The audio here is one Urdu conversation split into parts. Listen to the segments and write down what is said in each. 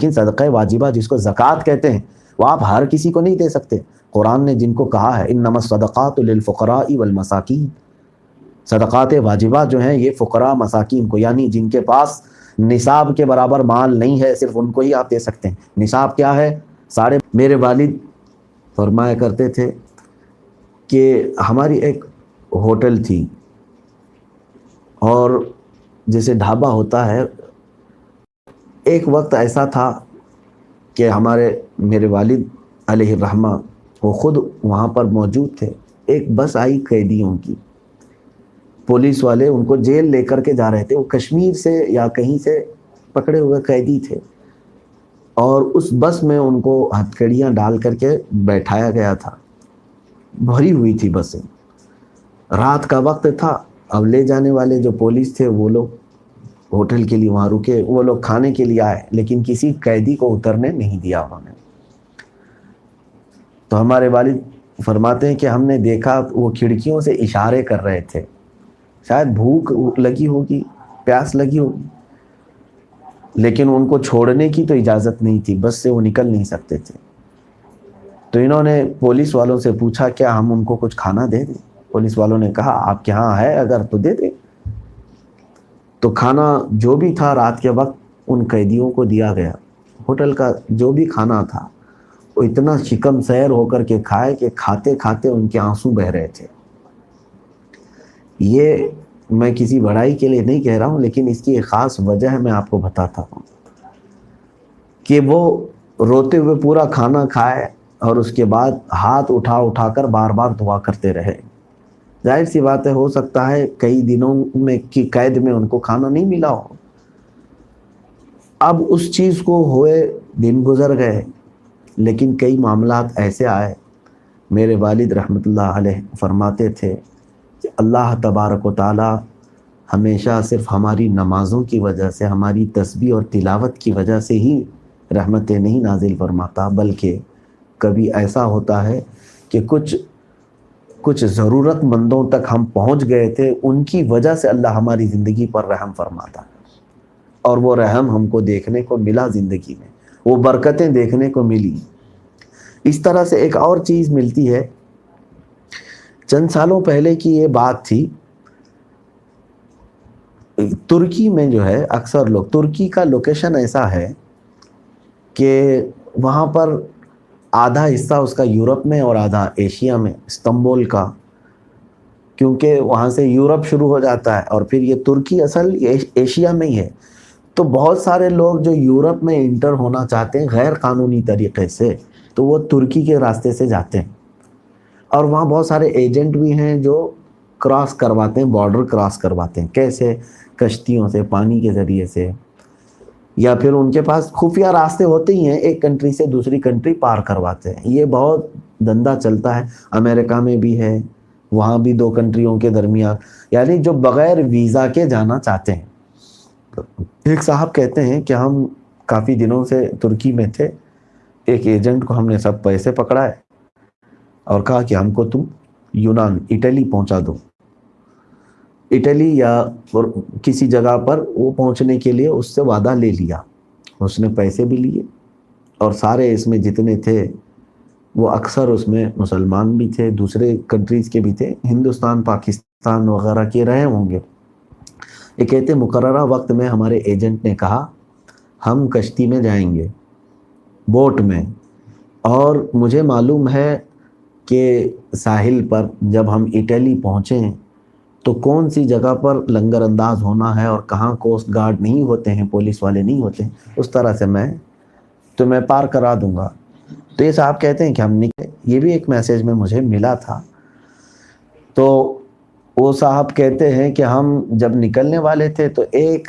لیکن صدقہ واجبہ جس کو زکوٰۃ کہتے ہیں وہ آپ ہر کسی کو نہیں دے سکتے۔ قرآن نے جن کو کہا ہے انما الصدقات للفقراء والمساکین، صدقات واجبہ جو ہیں یہ فقراء مساکین کو، یعنی جن کے پاس نصاب کے برابر مال نہیں ہے صرف ان کو ہی آپ دے سکتے ہیں۔ نصاب کیا ہے؟ میرے والد فرمایا کرتے تھے کہ ہماری ایک ہوٹل تھی، اور جیسے ڈھابا ہوتا ہے، ایک وقت ایسا تھا کہ میرے والد علیہ الرحمہ وہ خود وہاں پر موجود تھے۔ ایک بس آئی قیدیوں کی، پولیس والے ان کو جیل لے کر کے جا رہے تھے، وہ کشمیر سے یا کہیں سے پکڑے ہوئے قیدی تھے، اور اس بس میں ان کو ہتھکڑیاں ڈال کر کے بیٹھایا گیا تھا۔ بھری ہوئی تھی بسیں، رات کا وقت تھا۔ اب لے جانے والے جو پولیس تھے وہ لوگ ہوٹل کے لیے وہاں رکے، وہ لوگ کھانے کے لیے آئے، لیکن کسی قیدی کو اترنے نہیں دیا انہوں نے۔ تو ہمارے والد فرماتے ہیں کہ ہم نے دیکھا وہ کھڑکیوں سے اشارے کر رہے تھے، شاید بھوک لگی ہوگی، پیاس لگی ہوگی، لیکن ان کو چھوڑنے کی تو اجازت نہیں تھی، بس سے وہ نکل نہیں سکتے تھے۔ تو انہوں نے پولیس والوں سے پوچھا کیا ہم ان کو کچھ کھانا دے دیں؟ پولیس والوں نے کہا آپ کے ہاں ہے اگر تو دے دیں۔ تو کھانا جو بھی تھا رات کے وقت ان قیدیوں کو دیا گیا۔ ہوٹل کا جو بھی کھانا تھا وہ اتنا شکم سیر ہو کر کے کھائے کہ کھاتے کھاتے ان کے آنسو بہ رہے تھے۔ یہ میں کسی بڑائی کے لیے نہیں کہہ رہا ہوں، لیکن اس کی ایک خاص وجہ میں آپ کو بتاتا ہوں کہ وہ روتے ہوئے پورا کھانا کھائے اور اس کے بعد ہاتھ اٹھا اٹھا کر بار بار دعا کرتے رہے۔ ظاہر سی بات ہے، ہو سکتا ہے کئی دنوں میں کی قید میں ان کو کھانا نہیں ملا ہو۔ اب اس چیز کو ہوئے دن گزر گئے، لیکن کئی معاملات ایسے آئے۔ میرے والد رحمۃ اللہ علیہ فرماتے تھے کہ اللہ تبارک و تعالی ہمیشہ صرف ہماری نمازوں کی وجہ سے، ہماری تسبیح اور تلاوت کی وجہ سے ہی رحمتیں نہیں نازل فرماتا، بلکہ کبھی ایسا ہوتا ہے کہ کچھ ضرورت مندوں تک ہم پہنچ گئے تھے، ان کی وجہ سے اللہ ہماری زندگی پر رحم فرماتا ہے، اور وہ رحم ہم کو دیکھنے کو ملا زندگی میں، وہ برکتیں دیکھنے کو ملی۔ اس طرح سے ایک اور چیز ملتی ہے۔ چند سالوں پہلے کی یہ بات تھی، ترکی میں جو ہے اکثر لوگ، ترکی کا لوکیشن ایسا ہے کہ وہاں پر آدھا حصہ اس کا یورپ میں اور آدھا ایشیا میں، استنبول کا، کیونکہ وہاں سے یورپ شروع ہو جاتا ہے اور پھر یہ ترکی اصل ایشیا میں ہی ہے۔ تو بہت سارے لوگ جو یورپ میں انٹر ہونا چاہتے ہیں غیر قانونی طریقے سے، تو وہ ترکی کے راستے سے جاتے ہیں، اور وہاں بہت سارے ایجنٹ بھی ہیں جو کراس کرواتے ہیں، بارڈر کراس کرواتے ہیں۔ کیسے؟ کشتیوں سے، پانی کے ذریعے سے، یا پھر ان کے پاس خفیہ راستے ہوتے ہی ہیں، ایک کنٹری سے دوسری کنٹری پار کرواتے ہیں۔ یہ بہت دھندا چلتا ہے، امریکہ میں بھی ہے، وہاں بھی دو کنٹریوں کے درمیان، یعنی جو بغیر ویزا کے جانا چاہتے ہیں۔ ایک صاحب کہتے ہیں کہ ہم کافی دنوں سے ترکی میں تھے، ایک ایجنٹ کو ہم نے سب پیسے پکڑائے اور کہا کہ ہم کو تم یونان، اٹلی پہنچا دو، اٹلی یا کسی جگہ پر وہ پہنچنے کے لیے اس سے وعدہ لے لیا۔ اس نے پیسے بھی لیے، اور سارے اس میں جتنے تھے وہ اکثر اس میں مسلمان بھی تھے، دوسرے کنٹریز کے بھی تھے، ہندوستان، پاکستان وغیرہ کے رہے ہوں گے۔ یہ کہتے مقررہ وقت میں ہمارے ایجنٹ نے کہا ہم کشتی میں جائیں گے، بوٹ میں، اور مجھے معلوم ہے کہ ساحل پر جب ہم اٹلی پہنچیں تو کون سی جگہ پر لنگر انداز ہونا ہے، اور کہاں کوسٹ گارڈ نہیں ہوتے ہیں، پولیس والے نہیں ہوتے ہیں، اس طرح سے میں پار کرا دوں گا۔ تو یہ صاحب کہتے ہیں کہ ہم نکلے، یہ بھی ایک میسیج میں مجھے ملا تھا۔ تو وہ صاحب کہتے ہیں کہ ہم جب نکلنے والے تھے تو ایک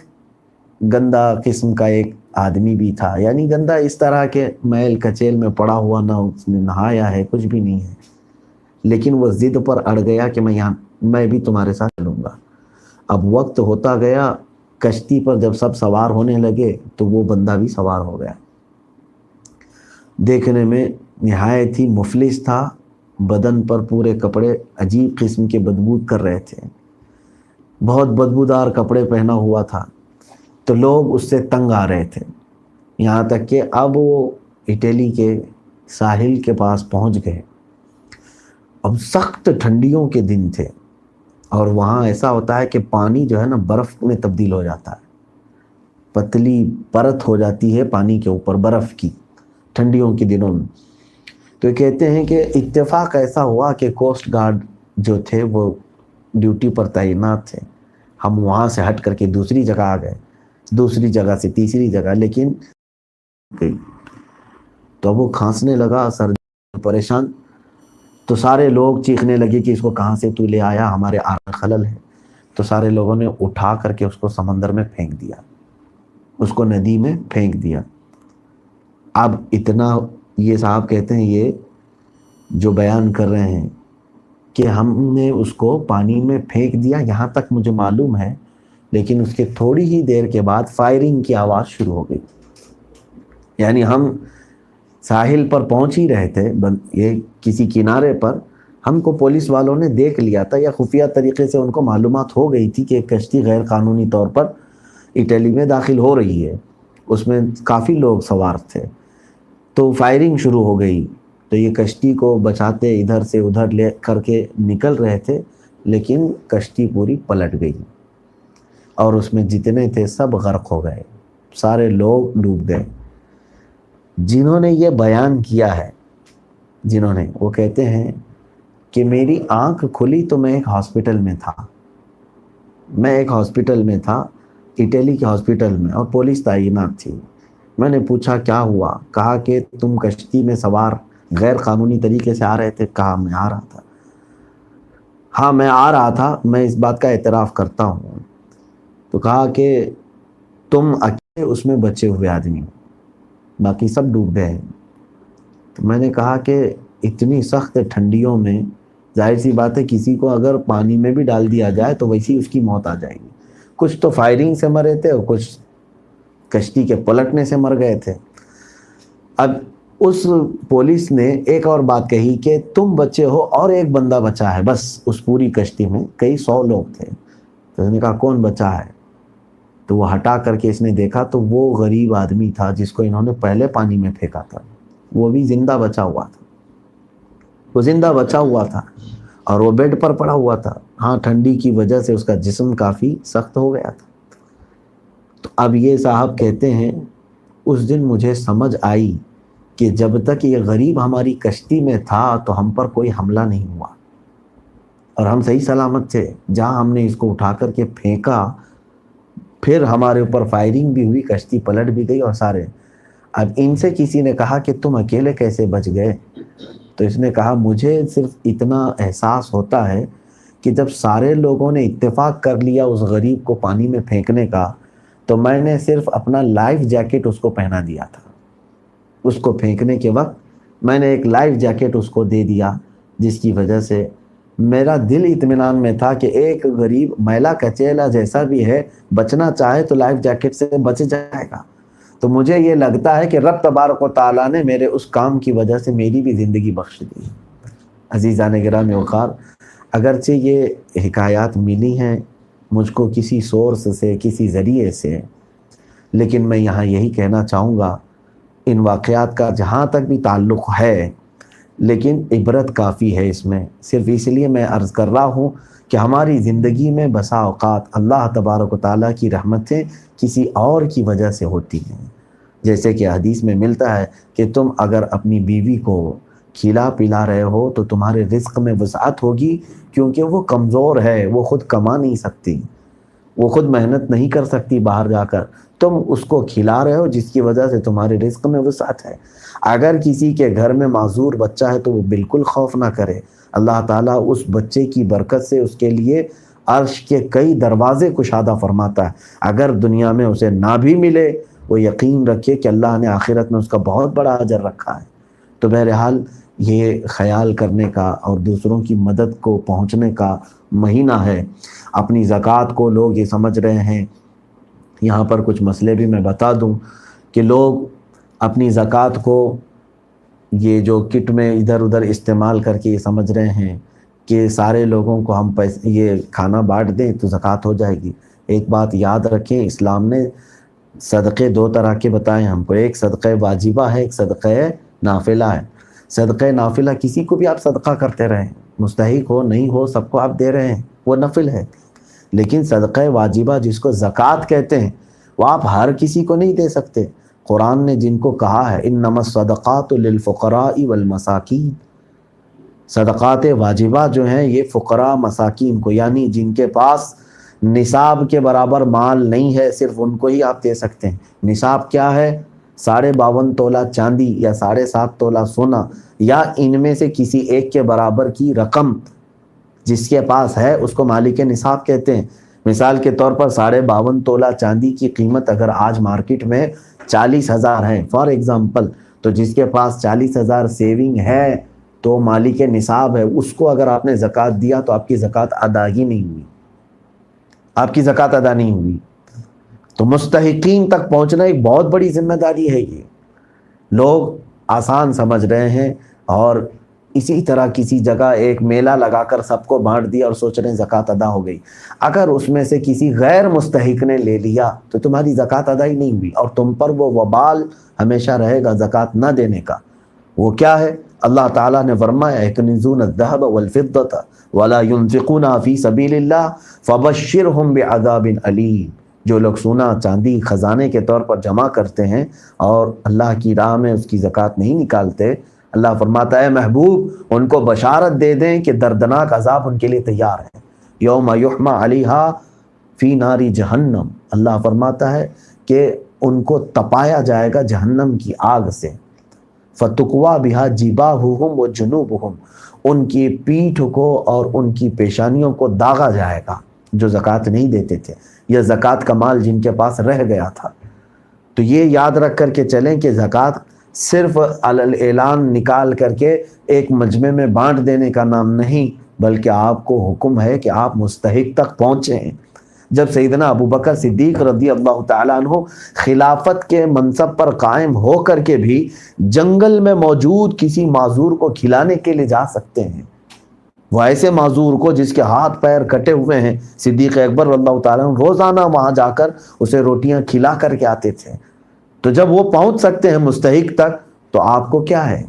گندا قسم کا ایک آدمی بھی تھا، یعنی گندا اس طرح کے میل کچیل میں پڑا ہوا، نہ اس نے نہایا ہے، کچھ بھی نہیں ہے، لیکن وہ ضد پر اڑ گیا کہ میں بھی تمہارے ساتھ چلوں گا۔ اب وقت ہوتا گیا، کشتی پر جب سب سوار ہونے لگے تو وہ بندہ بھی سوار ہو گیا۔ دیکھنے میں نہایت ہی مفلس تھا، بدن پر پورے کپڑے عجیب قسم کے بدبو کر رہے تھے، بہت بدبودار کپڑے پہنا ہوا تھا، تو لوگ اس سے تنگ آ رہے تھے، یہاں تک کہ اب وہ اٹلی کے ساحل کے پاس پہنچ گئے. اب سخت ٹھنڈیوں کے دن تھے اور وہاں ایسا ہوتا ہے کہ پانی جو ہے نا برف میں تبدیل ہو جاتا ہے، پتلی پرت ہو جاتی ہے پانی کے اوپر برف کی ٹھنڈیوں کے دنوں میں. تو کہتے ہیں کہ اتفاق ایسا ہوا کہ کوسٹ گارڈ جو تھے وہ ڈیوٹی پر تعینات تھے. ہم وہاں سے ہٹ کر کے دوسری جگہ آ گئے، دوسری جگہ سے تیسری جگہ، لیکن گئی تو وہ کھانسنے لگا، سر پریشان. تو سارے لوگ چیخنے لگے کہ اس کو کہاں سے تو لے آیا، ہمارے آرا میں خلل ہے. تو سارے لوگوں نے اٹھا کر کے اس کو سمندر میں پھینک دیا، اس کو ندی میں پھینک دیا. اب اتنا یہ صاحب کہتے ہیں، یہ جو بیان کر رہے ہیں کہ ہم نے اس کو پانی میں پھینک دیا، یہاں تک مجھے معلوم ہے، لیکن اس کے تھوڑی ہی دیر کے بعد فائرنگ کی آواز شروع ہو گئی. یعنی ہم ساحل پر پہنچ ہی رہے تھے، یہ کسی کنارے پر، ہم کو پولیس والوں نے دیکھ لیا تھا یا خفیہ طریقے سے ان کو معلومات ہو گئی تھی کہ ایک کشتی غیر قانونی طور پر اٹلی میں داخل ہو رہی ہے، اس میں کافی لوگ سوار تھے. تو فائرنگ شروع ہو گئی. تو یہ کشتی کو بچاتے ادھر سے ادھر لے کر کے نکل رہے تھے، لیکن کشتی پوری پلٹ گئی اور اس میں جتنے تھے سب غرق ہو گئے، سارے لوگ ڈوب گئے. جنہوں نے یہ بیان کیا ہے، وہ کہتے ہیں کہ میری آنکھ کھلی تو میں ایک ہاسپٹل میں تھا، اٹلی کے ہاسپٹل میں، اور پولیس تعینات تھی. میں نے پوچھا کیا ہوا، کہا کہ تم کشتی میں سوار غیر قانونی طریقے سے آ رہے تھے. کہا میں آ رہا تھا. ہاں میں آ رہا تھا، میں اس بات کا اعتراف کرتا ہوں. تو کہا کہ تم اکیلے اس میں بچے ہوئے آدمی ہو، باقی سب ڈوب گئے. تو میں نے کہا کہ اتنی سخت ٹھنڈیوں میں ظاہر سی بات ہے کسی کو اگر پانی میں بھی ڈال دیا جائے تو ویسی اس کی موت آ جائے گی. کچھ تو فائرنگ سے مرے تھے اور کچھ کشتی کے پلٹنے سے مر گئے تھے. اب اس پولیس نے ایک اور بات کہی کہ تم بچے ہو اور ایک بندہ بچا ہے بس، اس پوری کشتی میں کئی 100 لوگ تھے. تو اس نے کہا کون بچا ہے؟ تو وہ ہٹا کر کے اس نے دیکھا تو وہ غریب آدمی تھا جس کو انہوں نے پہلے پانی میں پھینکا تھا، وہ بھی زندہ بچا ہوا تھا. وہ زندہ بچا ہوا تھا اور وہ بیڈ پر پڑا ہوا تھا. ہاں ٹھنڈی کی وجہ سے اس کا جسم کافی سخت ہو گیا تھا. تو اب یہ صاحب کہتے ہیں اس دن مجھے سمجھ آئی کہ جب تک یہ غریب ہماری کشتی میں تھا تو ہم پر کوئی حملہ نہیں ہوا اور ہم صحیح سلامت تھے. جہاں ہم نے اس کو اٹھا کر کے پھینکا پھر ہمارے اوپر فائرنگ بھی ہوئی، کشتی پلٹ بھی گئی اور سارے. اب ان سے کسی نے کہا کہ تم اکیلے کیسے بچ گئے؟ تو اس نے کہا مجھے صرف اتنا احساس ہوتا ہے کہ جب سارے لوگوں نے اتفاق کر لیا اس غریب کو پانی میں پھینکنے کا تو میں نے صرف اپنا لائف جیکٹ اس کو پہنا دیا تھا. اس کو پھینکنے کے وقت میں نے ایک لائف جیکٹ اس کو دے دیا، جس کی وجہ سے میرا دل اطمینان میں تھا کہ ایک غریب میلا کچیلا جیسا بھی ہے بچنا چاہے تو لائف جیکٹ سے بچ جائے گا. تو مجھے یہ لگتا ہے کہ رب تبارک و تعالیٰ نے میرے اس کام کی وجہ سے میری بھی زندگی بخش دی. عزیزان گرامی وقار، اگرچہ یہ حکایات ملی ہیں مجھ کو کسی سورس سے، کسی ذریعے سے، لیکن میں یہاں یہی کہنا چاہوں گا ان واقعات کا جہاں تک بھی تعلق ہے، لیکن عبرت کافی ہے اس میں. صرف اس لیے میں عرض کر رہا ہوں کہ ہماری زندگی میں بسا اوقات اللہ تبارک و تعالیٰ کی رحمتیں کسی اور کی وجہ سے ہوتی ہیں. جیسے کہ حدیث میں ملتا ہے کہ تم اگر اپنی بیوی کو کھلا پلا رہے ہو تو تمہارے رزق میں وسعت ہوگی، کیونکہ وہ کمزور ہے، وہ خود کما نہیں سکتی، وہ خود محنت نہیں کر سکتی باہر جا کر. تم اس کو کھلا رہے ہو جس کی وجہ سے تمہارے رزق میں وسعت ہے. اگر کسی کے گھر میں معذور بچہ ہے تو وہ بالکل خوف نہ کرے، اللہ تعالیٰ اس بچے کی برکت سے اس کے لیے عرش کے کئی دروازے کشادہ فرماتا ہے. اگر دنیا میں اسے نہ بھی ملے وہ یقین رکھے کہ اللہ نے آخرت میں اس کا بہت بڑا اجر رکھا ہے. تو بہرحال یہ خیال کرنے کا اور دوسروں کی مدد کو پہنچنے کا مہینہ ہے. اپنی زکوٰۃ کو لوگ یہ سمجھ رہے ہیں، یہاں پر کچھ مسئلے بھی میں بتا دوں کہ لوگ اپنی زکوٰۃ کو یہ جو کٹ میں ادھر ادھر استعمال کر کے یہ سمجھ رہے ہیں کہ سارے لوگوں کو ہم پیسے یہ کھانا بانٹ دیں تو زکوٰۃ ہو جائے گی. ایک بات یاد رکھیں، اسلام نے صدقے دو طرح کے بتائیں ہم کو، ایک صدقہ واجبہ ہے، ایک صدقہ نافلہ ہے۔ صدقہ نافلہ کسی کو بھی آپ صدقہ کرتے رہیں، مستحق ہو نہیں ہو سب کو آپ دے رہے ہیں، وہ نفل ہے۔ لیکن صدقہ واجبہ جس کو زکوٰۃ کہتے ہیں، وہ آپ ہر کسی کو نہیں دے سکتے۔ قرآن نے جن کو کہا ہے انما الصدقات للفقراء والمساکین، صدقات واجبہ جو ہیں یہ فقراء مساکین کو، یعنی جن کے پاس نصاب کے برابر مال نہیں ہے، صرف ان کو ہی آپ دے سکتے ہیں۔ نصاب کیا ہے؟ 52.5 تولہ چاندی یا 7.5 تولہ سونا، یا ان میں سے کسی ایک کے برابر کی رقم جس کے پاس ہے اس کو مالک نصاب کہتے ہیں۔ مثال کے طور پر 52.5 تولہ چاندی کی قیمت اگر آج مارکیٹ میں 40,000 ہے فار ایگزامپل، تو جس کے پاس 40,000 سیونگ ہے تو مالک نصاب ہے، اس کو اگر آپ نے زکوٰۃ دیا تو آپ کی زکوٰۃ ادا ہی نہیں ہوئی، آپ کی زکوٰۃ ادا نہیں ہوئی۔ تو مستحقین تک پہنچنا ایک بہت بڑی ذمہ داری ہے۔ یہ لوگ آسان سمجھ رہے ہیں، اور اسی طرح کسی جگہ ایک میلہ لگا کر سب کو بانٹ دیا اور سوچ رہے ہیں زکوٰۃ ادا ہو گئی۔ اگر اس میں سے کسی غیر مستحق نے لے لیا تو تمہاری زکوٰۃ ادا ہی نہیں ہوئی، اور تم پر وہ وبال ہمیشہ رہے گا زکوٰۃ نہ دینے کا۔ وہ کیا ہے؟ اللہ تعالیٰ نے فرمایا یکنزون الذہب والفضة ولا ينفقونها فی سبیل اللہ فبشرہم بعذاب علیم۔ جو لوگ سونا چاندی خزانے کے طور پر جمع کرتے ہیں اور اللہ کی راہ میں اس کی زکوٰۃ نہیں نکالتے، اللہ فرماتا ہے محبوب ان کو بشارت دے دیں کہ دردناک عذاب ان کے لیے تیار ہے۔ یوم یحمى علیہا فی نار جہنم، اللہ فرماتا ہے کہ ان کو تپایا جائے گا جہنم کی آگ سے۔ فتقوا بہا جباہہم وجنوبہم، ان کی پیٹھ کو اور ان کی پیشانیوں کو داغا جائے گا جو زکوٰۃ نہیں دیتے تھے، یا زکوٰۃ کا مال جن کے پاس رہ گیا تھا۔ تو یہ یاد رکھ کر کے چلیں کہ زکوٰۃ صرف اعلان نکال کر کے ایک مجمع میں بانٹ دینے کا نام نہیں، بلکہ آپ کو حکم ہے کہ آپ مستحق تک پہنچیں۔ جب سیدنا ابوبکر صدیق رضی اللہ تعالیٰ عنہ خلافت کے منصب پر قائم ہو کر کے بھی جنگل میں موجود کسی معذور کو کھلانے کے لیے جا سکتے ہیں، وہ ایسے معذور کو جس کے ہاتھ پیر کٹے ہوئے ہیں، صدیق اکبر رضی اللہ تعالیٰ عنہ روزانہ وہاں جا کر اسے روٹیاں کھلا کر کے آتے تھے۔ تو جب وہ پہنچ سکتے ہیں مستحق تک تو آپ کو کیا ہے؟